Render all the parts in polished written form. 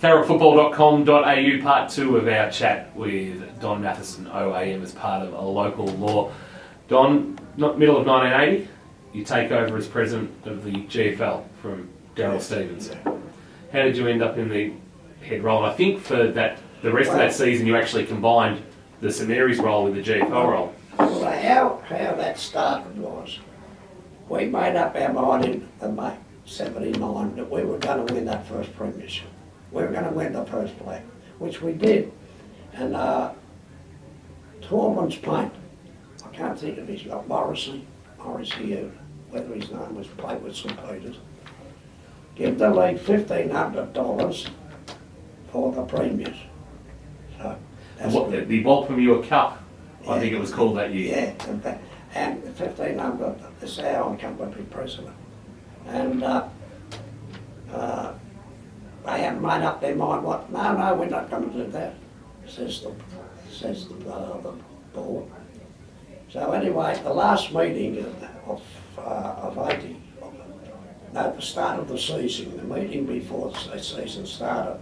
carrotfootball.com.au, part 2 of our chat with Don Mathieson, OAM, as part of a local law. Don, middle of 1980, you take over as president of the GFL from Daryl Stevens. How did you end up in the head role? And I think for that, the rest of that season, you actually combined the St Mary's role with the GFL role. Well, how that started was, we made up our mind in May 79 that we were going to win that first premiership. We were going to win the first flag, which we did. And Tormund's paint, I can't think of his name, Morrissey, whether his name was, played with St Peters, give the league $1,500 for the premiers. So that's the Walpamure Cup, I think it was called that year. Yeah, and $1,500, this is how I come to be president. And they hadn't made up their mind what, no, we're not going to do that, says the board. So anyway, the last meeting of 80, no, the start of the season, the meeting before the season started,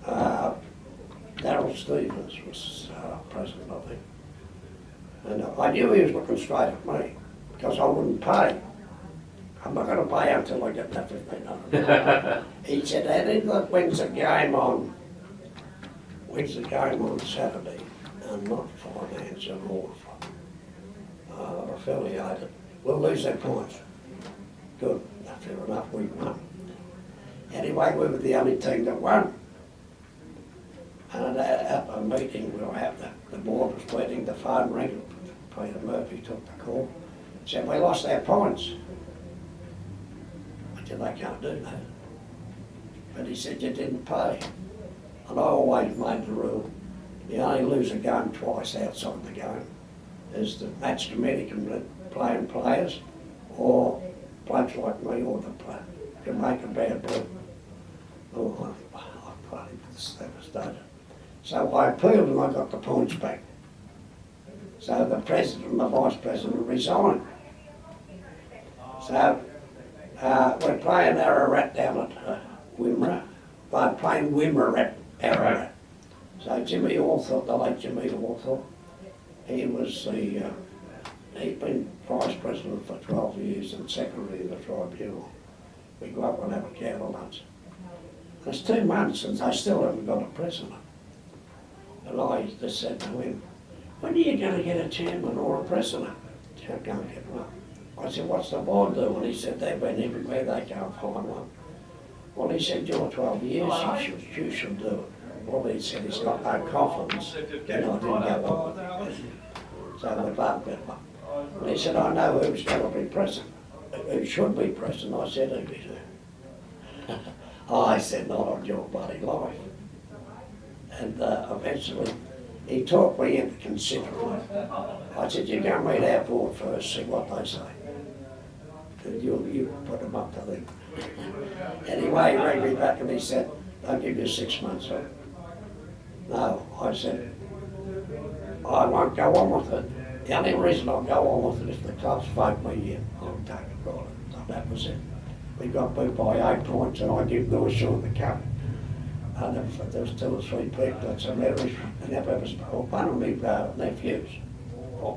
Daryl Stevens was president, I think. And I knew he was looking straight at me, because I wouldn't pay. I'm not going to pay until I get that $1,500. He said, Eddie, that wins the game on Saturday, and not financial or affiliated. We'll lose their points. Good, fair enough, we won. Anyway, we were the only team that won. And at a meeting, we'll have the board was waiting, the phone rang, Peter Murphy took the call, said, we lost our points. I said, they can't do that. But he said, you didn't pay. And I always made the rule, you only lose a game twice outside the game. Is the match committee can play in players, or blokes like me, or the player can make a bad blue. Oh, I was devastated. So I appealed and I got the points back. So the president and the vice president resigned. So we're playing Ararat down at Wimmera. They're playing Wimmera at Ararat. So Jimmy Althorpe, the late Jimmy Althorpe, he'd been vice president for 12 years and secretary of the tribunal. We go up and have a cattle lunch. It's 2 months since I still haven't got a president. And I just said to him, when are you going to get a chairman or a president? I can't get one. I said, what's the board do? And he said, they've been everywhere, they can't find one. Well, he said, you're 12 years, you should do it. Well, he said, he's got no confidence. And I didn't go on with it. So we laughed at him. And he said, I know who's going to be president. Who should be president? I said, who is it? I said, not on your bloody life. And eventually, he talked me into considering it. I said, you go meet our board first, see what they say. And you put them up to them. Anyway, he rang me back and he said, I'll give you 6 months. No, I said, I won't go on with it. The only reason I'll go on with it is if the clubs vote me in. I'll take it right. So that was it. We got beat by 8 points and I give Lewis the cup. And there was 2 or 3 people that said, one of my nephews,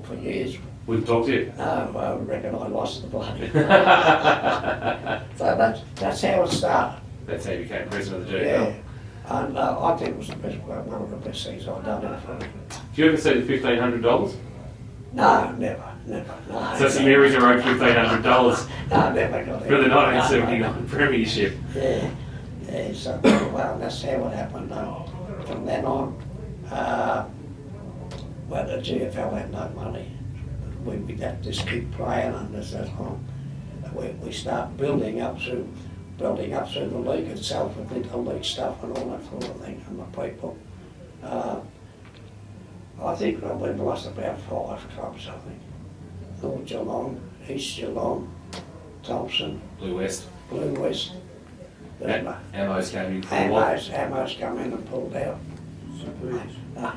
for years. We've talked to you? No, I reckon I lost the bloody. So that's how it started. That's how you became president of the GFL? Yeah. And I think it was one of the best things I've done in the firm. Do you ever see the $1,500? No, never. No, so St Mary's are owed $1,500 no, never got it. for the 1979 premiership. Yeah, so well, that's how it happened. From then on, well, the GFL had no money. We'd have to just keep playing, and as that on, we start building up through the league itself, with interleague stuff and all that sort of thing, and the people. I think we've lost about 5 clubs, I think. North Geelong, East Geelong, Thompson. Blue West. Ammo's came in for Ammo's come in and pulled out.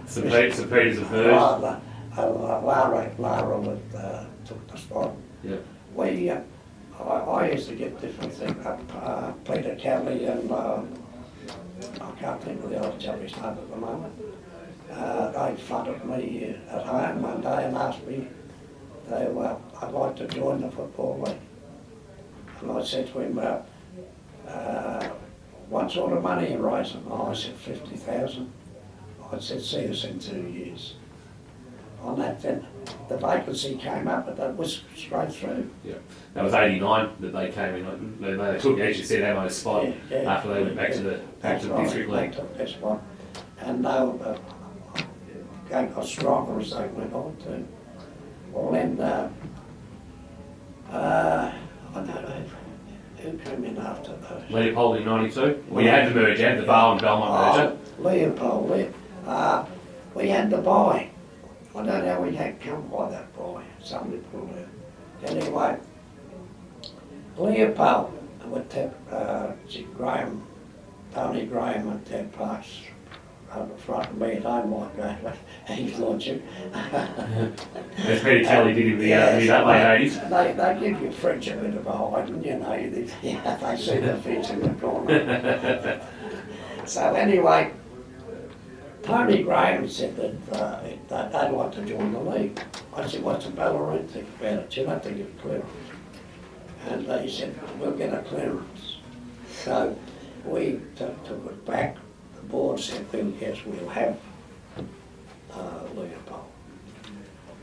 St Peters have heard. Lara took the spot. Yeah. I used to get different things. Peter Kelly and I can't think of the other chap's name at the moment. They flooded me at home one day and asked me I'd like to join the Football League. And I said to him, what sort of money are you raising? Oh, I said 50,000. I said, see us in 2 years. On that, then the vacancy came up, but that was straight through. Yeah, that was '89 that they came in. They took, as you said, Amo's spot after they went back to the district league. They took their spot, and they got stronger as they went on too. Well, then I don't know who came in after those. Leopold in '92. Well, you had the merge, you had the Bar and Belmont merger. Leopold, we had the buy. I don't know how we had come by that buy. Somebody pulled it. Anyway, Leopold with Graham, Tony Graham and Ted Parks over front of me. I don't like that. He's lodging. As Peter Kelly did in the late 80s. They give you French a bit of a hiding, you know. They see the fish in the corner. So anyway, Tony Graham said that they'd like to join the league. I said, what's the Ballarat think about it? You'll have to get clearance. And he said, we'll get a clearance. So we took it back. The board said, well, yes, we'll have Leopold.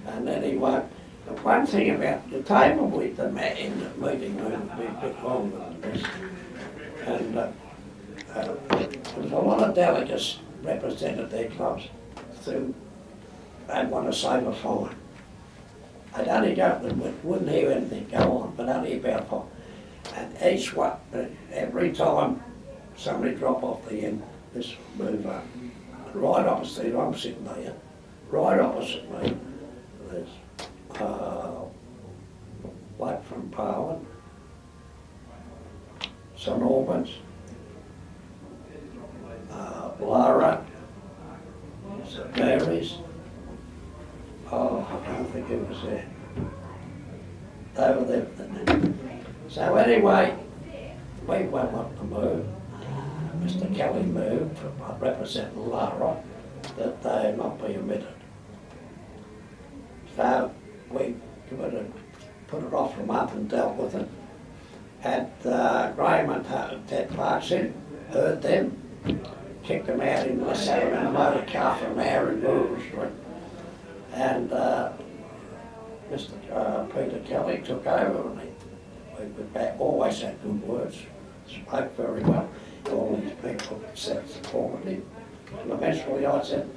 And anyway, the one thing about the table with the in the meeting room would be a bit longer than this. And there was a lot of delegates represented their clubs through, they'd want to save a fine. They'd only go, wouldn't hear anything go on, but only about a fine. And each one, every time somebody drop off the end, this move up. Right opposite, I'm sitting there, right opposite me, there's bloke from Parliament, St Albans, Lara, St Mary's, I can't think who was there. They were there. So anyway, we went up to move. Mr Kelly moved, representing Lara, that they not be omitted. So we put it off for a month and dealt with it. Had Graham and Ted Parks in, heard them, kicked them out in the sat in a motor car for an hour in Rural Street. And Mr Peter Kelly took over and we always had good words, spoke very well. All these people supported him. And eventually I said,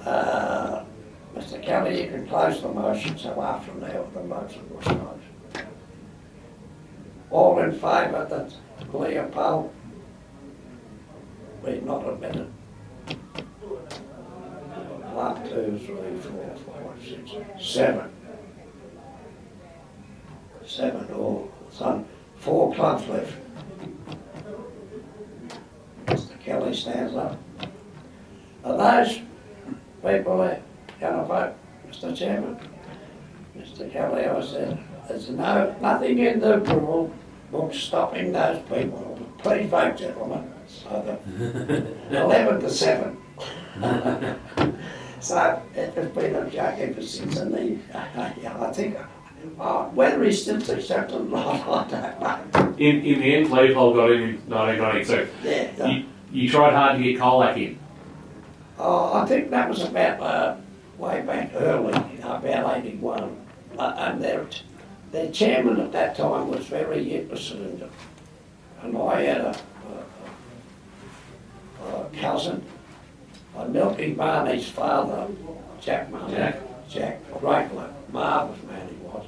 Mr Kelly, you can close the motion, so after an hour the motion was closed. All in favour that Leopold be not admitted. 1, 2, 3, 4, 5, 6, 7. 7 all. So 4 clubs left. Mr Kelly stands up. Are those people going to vote, Mr Chairman? Mr Kelly, I said, there's nothing in the rule book stopping those people. Please vote, gentlemen. So 11 to 7. So it has been a joke ever since, and I think whether he's still accepted or not, I don't know. In the end, Leopold got in 1992. Yeah. You tried hard to get Colac in. I think that was about way back early, about 81. And their chairman at that time was very interested in it. And I had a cousin, Milky Barney's father, Jack Marney. Jack, great bloke, marvellous man he was.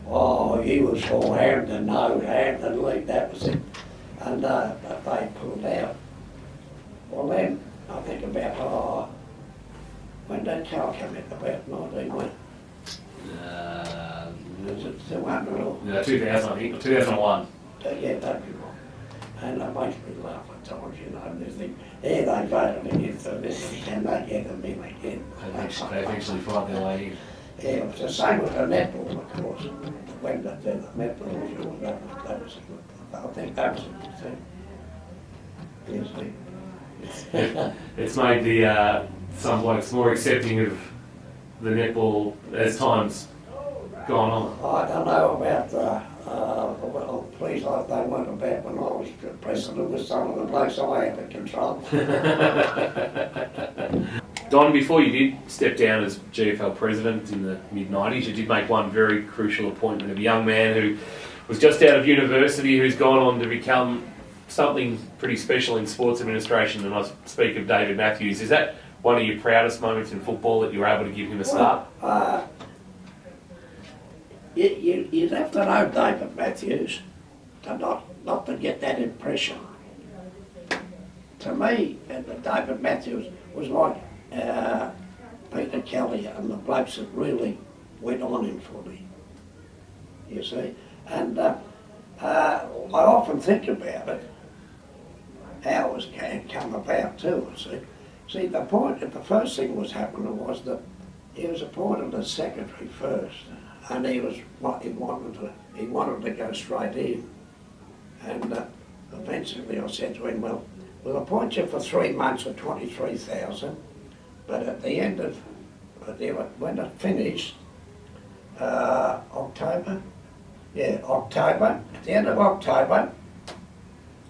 Oh, he was all Hampton, no, Hampton League, that was it. And they pulled out. Well then, I think about, when did Cal come in? About 1991. Was it 200 or? Yeah, 2000, I think, 2001. Yeah, that'd be wrong. And it makes me laugh at times, you know, and they think, yeah, they voted against this, and they get them in again. They eventually find their way in. Yeah, it was the same with the netball, of course. When the netball was yours, that was a good, I think that was a good thing. You see. It's made the some blokes more accepting of the netball as time's gone on. I don't know about well, please, like they weren't about when I was president with some of the blokes I had to control. Don, before you did step down as GFL president in the mid-90s, you did make one very crucial appointment of a young man who was just out of university, who's gone on to become something pretty special in sports administration, and I speak of David Matthews. Is that one of your proudest moments in football, that you were able to give him a start? You'd have to know David Matthews to not to get that impression. To me, David Matthews was like Peter Kelly and the blokes that really went on in footy, you see. And I often think about it, how it come about too, see. See, the first thing was happening was that he was appointed as secretary first, and he wanted to go straight in. And eventually I said to him, well, we'll appoint you for 3 months at 23,000, but at the end of, when it finished, October, at the end of October,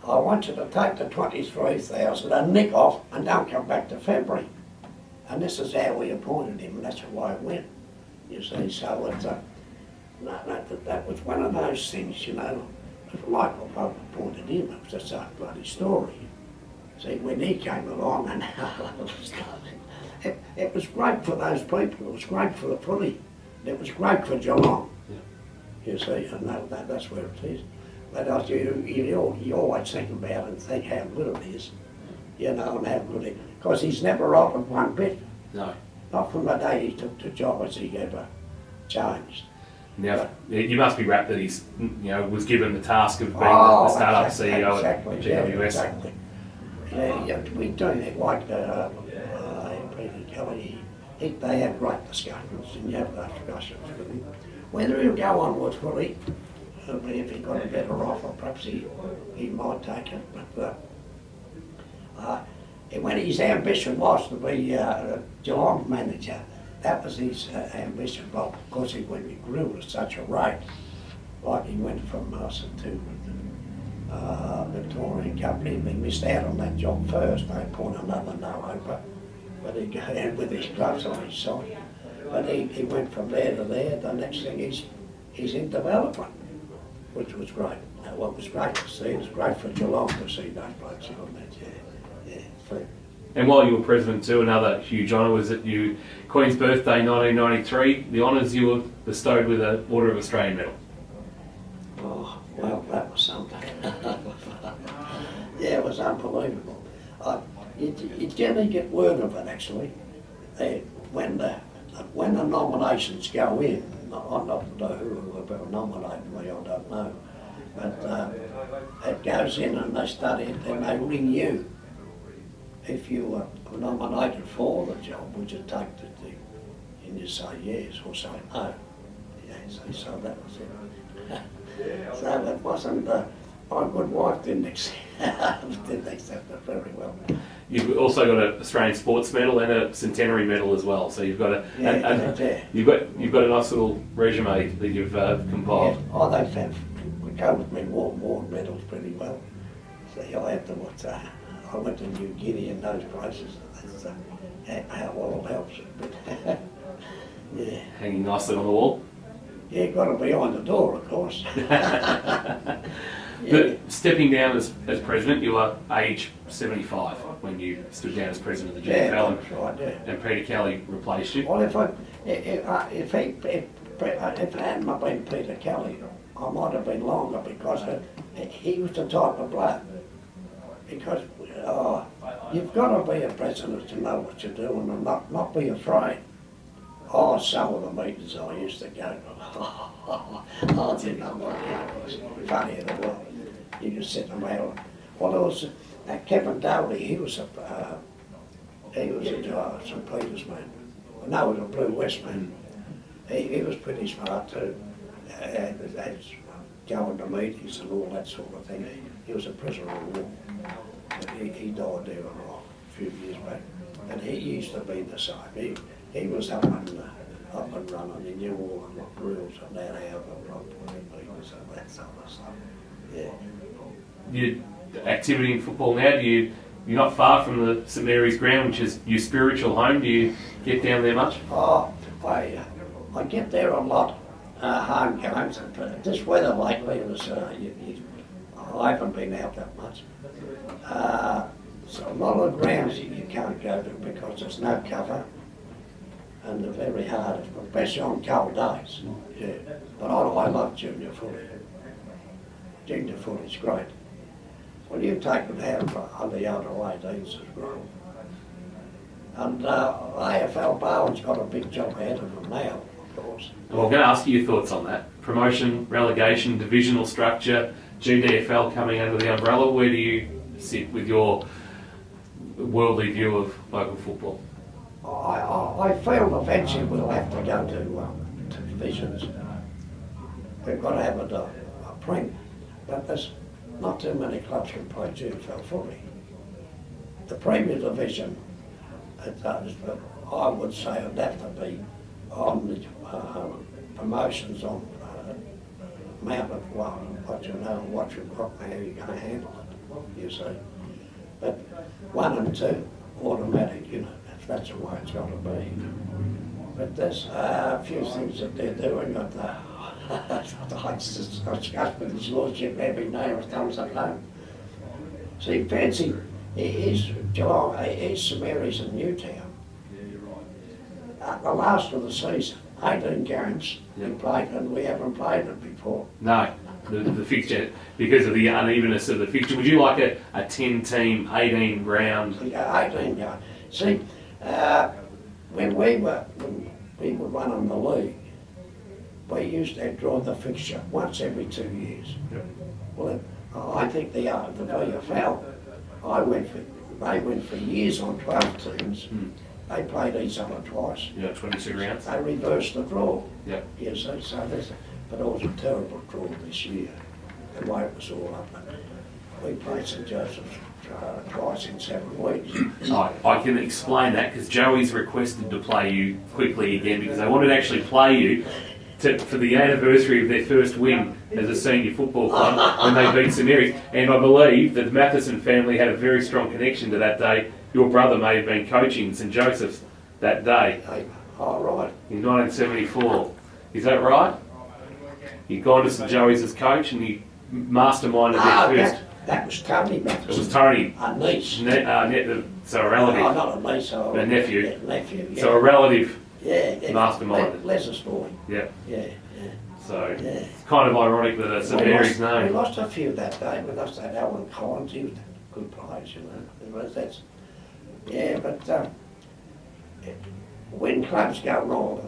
I want you to take the 23,000 and nick off and don't come back to February. And this is how we appointed him, and that's the way it went, you see. So it's, that was one of those things, you know. It was like I appointed him, it was just a bloody story. See, when he came along, and it was great for those people, it was great for the footy, it was great for Geelong, you see, and that's where it is. But you always think about it and think how good it is, you know, and how good it is. Because he's never altered one bit. No. Not from the day he took the job has he ever changed. Now, you must be rapt that he's, was given the task of being the startup CEO exactly, at GWS. Exactly. Yeah, we do it like Peter Kelly. They have great discussions, and you have those discussions with him. Whether he'll go on with footy, if he got a better offer, perhaps he might take it. But when his ambition was to be Geelong manager, that was his ambition. But of course, he grew at such a rate, like he went from us to Victorian Company. He missed out on that job first. They put another no-hoper, but he got with his gloves on his side. But he went from there to there. The next thing he's in development, which was great. What was great to see, it was great for Geelong to see those blokes on that, yeah. And while you were president too, another huge honour was at Queen's Birthday 1993, the honours you were bestowed with an Order of Australian Medal. Oh, well, that was something. Yeah, it was unbelievable. You generally get word of it, actually. When the nominations go in, I'm not know who nominated me, I don't know. But it goes in and they study it, then they ring you. If you were nominated for the job, would you take the thing? And you say yes or say no. Yeah, so that was it. So that wasn't, my good wife didn't accept it very well. You've also got an Australian Sports Medal and a Centenary Medal as well. So you've got you've got a nice little resume that you've compiled. Yeah. Oh, they go with me war medals pretty well. See, I had to I went to New Guinea and those places. That's how well it helps it. Yeah. Hanging nicely on the wall. Yeah, got to be on the door, of course. Yeah. But stepping down as president, you were age 75 when you stood down as president of the GFL, and Peter Kelly replaced you. Well, if it hadn't been Peter Kelly, I might have been longer, because he was the type of bloke. Because you've got to be a president to know what you're doing and not be afraid. Oh, some of the meetings I used to go to, I didn't know what it was funny in the world. You just sit around. Well, there was Kevin Dowdy, he was a St. Peter's man. No, he was a Blue West man. He was pretty smart too. Going to meetings and all that sort of thing. He was a prisoner of war. he died there a few years back, and he used to be the same. He was up and running. He knew all the rules and that, how the right meters and that sort of stuff. Yeah. Your activity in football now, you're not far from the St Mary's ground, which is your spiritual home. Do you get down there much? Oh, I get there a lot, home games, but this weather lately was, I haven't been out that much. So a lot of the grounds you can't go to because there's no cover, and they're very hard, especially on cold days. Yeah, but I love junior footy. Junior footy's great. Well, you take it out on the other 18s as well. And AFL Bowen's got a big job ahead of them now, of course. Well, I'm going to ask you your thoughts on that. Promotion, relegation, divisional structure, GDFL coming under the umbrella. Where do you sit with your worldly view of local football? I feel eventually we'll have to go to divisions. We've got to have a prem, but there's not too many clubs can play GFL footy. The Premier Division, I would say it'd have to be on the promotions on amount of what you know, what you've got, how you're going to handle it, you see. But 1 and 2, automatic, you know, if that's the way it's got to be. But there's a few things that they're doing at I discuss with his lordship every day or comes at home. See, Fancy, he's Geelong, he's St Mary's in Newtown. The last of the season, 18 games we played, and we haven't played it before. No, the fixture, because of the unevenness of the fixture. Would you like a 10-team, 18-round? Yeah, 18 games. See, when we were running the league, we used to draw the fixture once every 2 years. Yep. Well, I think the VFL, they went for years on 12 teams. They played each other twice. Yeah, 22 rounds. They reversed the draw. Yep. You see, but it was a terrible draw this year, the way it was all up. We played St Joseph's twice in 7 weeks. I can explain that because Joey's requested to play you quickly again because they wanted to actually play you for the anniversary of their first win as a senior football club when they beat St Mary's. And I believe that the Mathieson family had a very strong connection to that day. Your brother may have been coaching St Joseph's that day. Oh, right. In 1974. Is that right? You'd gone to St Joey's as coach and you masterminded their first... That was Tony Mathieson. It was Tony. A niece. So a relative. Oh, not a niece. A nephew. Yeah, nephew, yeah. So a relative. Yeah. Masterminded. Les's boy. Yeah. Yeah. So it's kind of ironic that it's St Mary's name. We lost a few that day. We lost that Alan Collins. He was a good player, you know. But when clubs go wrong,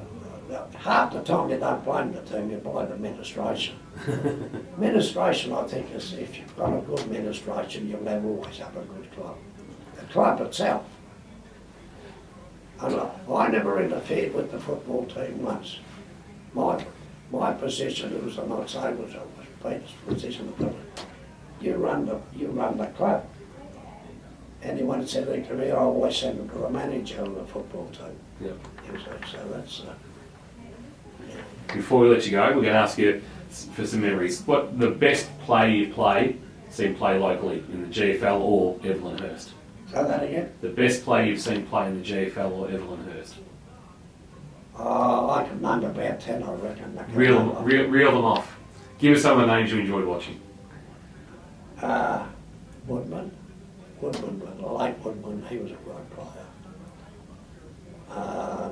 half the time you don't blame the team, you blame the administration. Administration, I think, is if you've got a good administration, you'll never always have a good club. The club itself. And I never interfered with the football team once. My position was, I'm not saying was Peter's position, but you run the club. Anyone said anything to me, I always send them to the manager of the football team. Yep. So that's. Before we let you go, we're going to ask you for some memories. What the best play you seen play locally in the GFL or Evelyn Hurst? Say that again? The best play you've seen play in the GFL or Evelyn Hurst? I can name about 10, I reckon. Reel them off. Give us some of the names you enjoyed watching. Woodman, the late Woodman, he was a great player.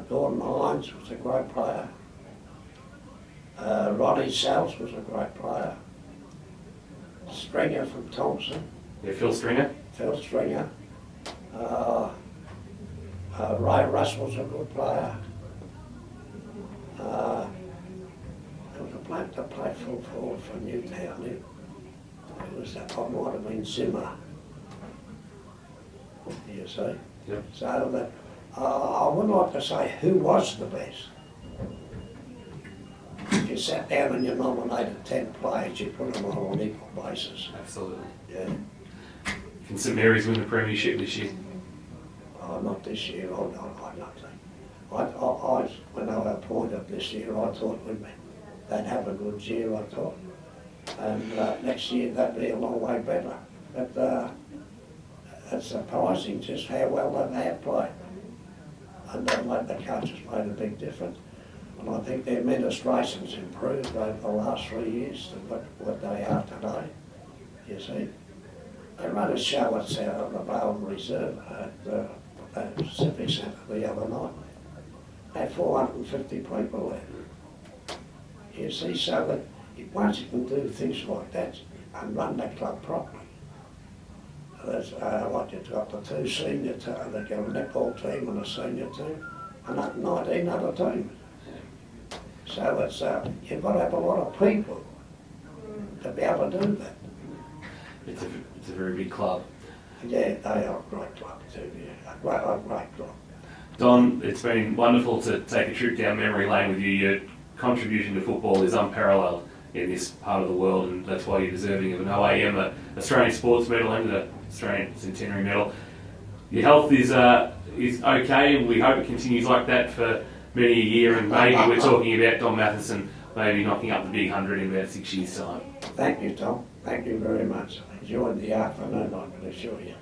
Gordon Hines was a great player. Roddy Sells was a great player. Stringer from Thompson. Yeah, Phil Stringer. Phil Stringer. Ray Russell's a good player. There was a bloke that played full forward for Newtown. It was that I might have been Zimmer. You see? Yep. So that I wouldn't like to say who was the best. If you sat down and you nominated 10 players, you put them on an equal basis. Absolutely. Yeah. Can St Mary's win the premiership this year? Oh, not this year, I don't think. When I was appointed this year, I thought they'd have a good year, I thought. And next year they'd be a long way better. But it's surprising just how well they have played. And the coach has made a big difference. And I think their administration's improved over the last 3 years to what they are today, you see. They ran a show at the Vale Reserve at the Civic Centre the other night. They had 450 people there. You see, so that once you can do things like that and run the club properly, there's like you've got the two senior teams, they've got a netball team and a senior team, and 19 other teams. So it's you've got to have a lot of people to be able to do that. It's a very big club. Yeah, they are a great club too, yeah. A great club. Don, it's been wonderful to take a trip down memory lane with you. Your contribution to football is unparalleled in this part of the world, and that's why you're deserving of an OAM, an Australian Sports Medal and an Australian Centenary Medal. Your health is okay, and we hope it continues like that for many a year, and maybe we're talking about Don Mathieson maybe knocking up the big 100 in about 6 years' time. Thank you, Tom. Thank you very much. Enjoyed the afternoon, I can assure you.